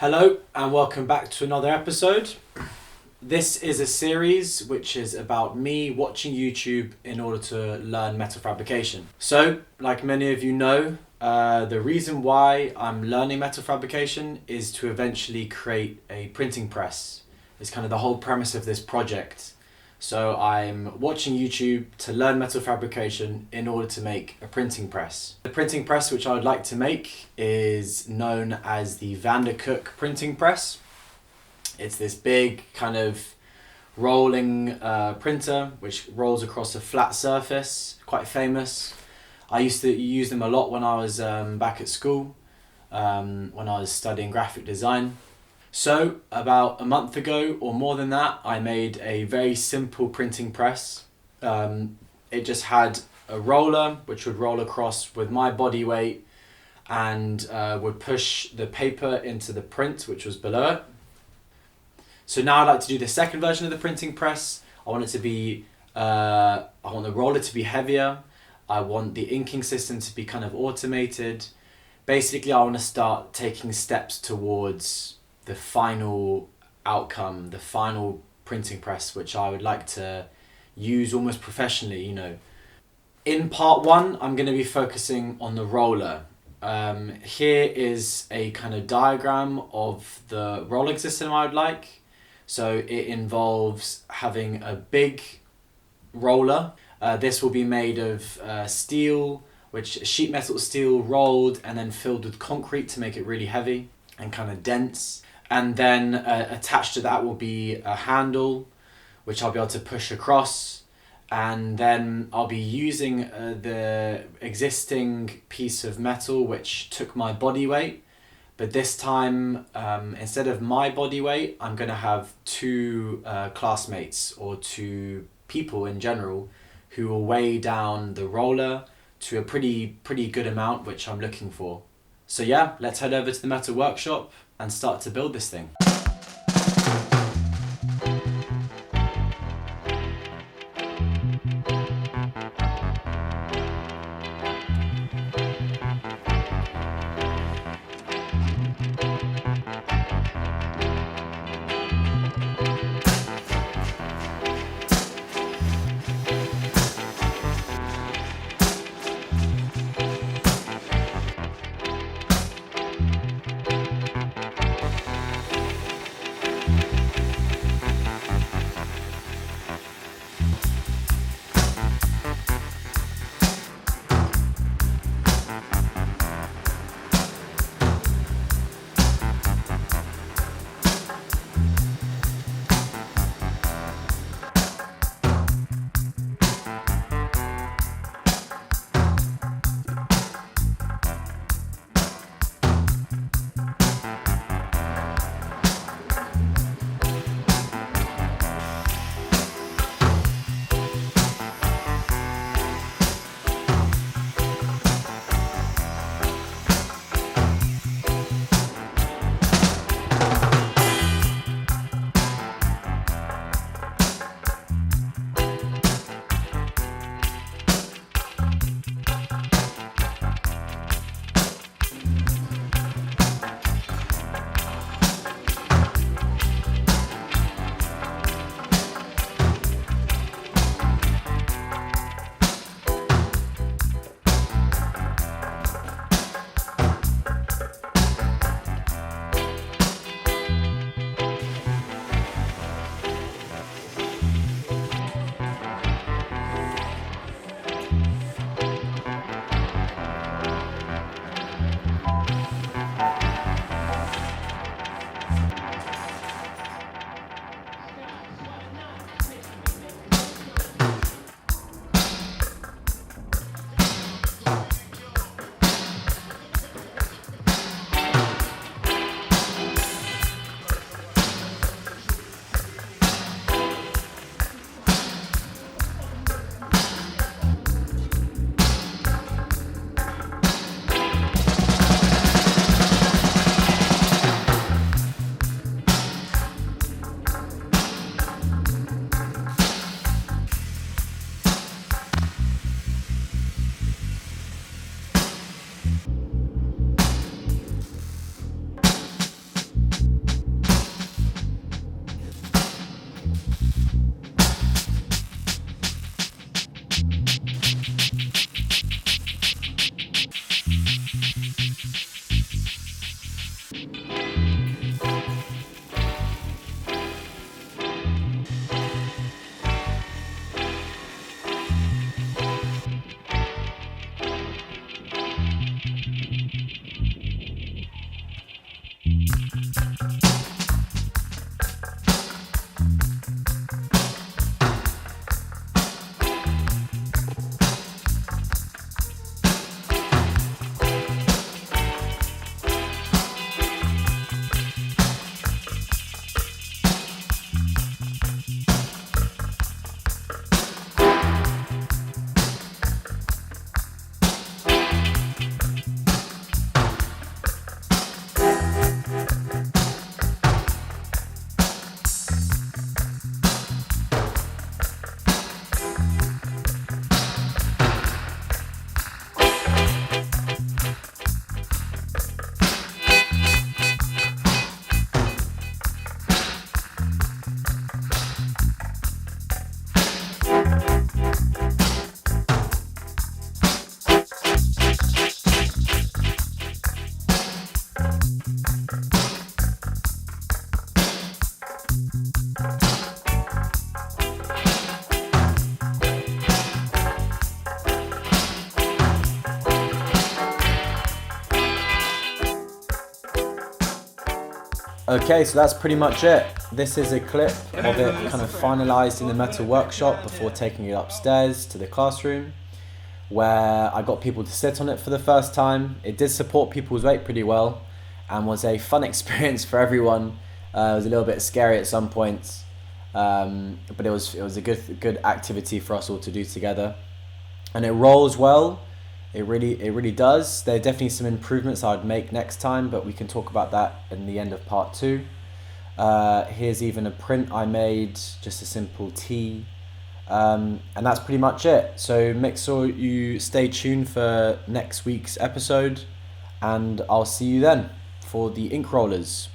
Hello and welcome back to another episode. This is a series which is about me watching YouTube in order to learn metal fabrication. So, like many of you know, the reason why I'm learning metal fabrication is to eventually create a printing press. It's kind of the whole premise of this project. So I'm watching YouTube to learn metal fabrication in order to make a printing press. The printing press which I would like to make is known as the Vandercook printing press. It's this big kind of rolling printer which rolls across a flat surface, quite famous. I used to use them a lot when I was back at school, when I was studying graphic design. So about a month ago or more than that, I made a very simple printing press. It just had a roller which would roll across with my body weight and would push the paper into the print which was below it. So now I'd like to do the second version of the printing press. I want it to be, I want the roller to be heavier. I want the inking system to be kind of automated. Basically, I want to start taking steps towards the final outcome, the final printing press, which I would like to use almost professionally, you know. In part one, I'm going to be focusing on the roller. Here is a kind of diagram of the rolling system I would like. So it involves having a big roller. This will be made of steel, which sheet metal steel rolled and then filled with concrete to make it really heavy and kind of dense. And then attached to that will be a handle, which I'll be able to push across. And then I'll be using the existing piece of metal, which took my body weight. But this time, instead of my body weight, I'm going to have two classmates or two people in general who will weigh down the roller to a pretty good amount, which I'm looking for. So yeah, let's head over to the metal workshop and start to build this thing. Okay, so that's pretty much it. This is a clip of it kind of finalised in the metal workshop before taking it upstairs to the classroom, where I got people to sit on it for the first time. It did support people's weight pretty well and was a fun experience for everyone. It was a little bit scary at some points, but it was a good activity for us all to do together. And it rolls well. It really does. There are definitely some improvements I'd make next time, but we can talk about that in the end of part 2. Here's even a print I made, just a simple T. And that's pretty much it. So make sure you stay tuned for next week's episode, and I'll see you then for the ink rollers.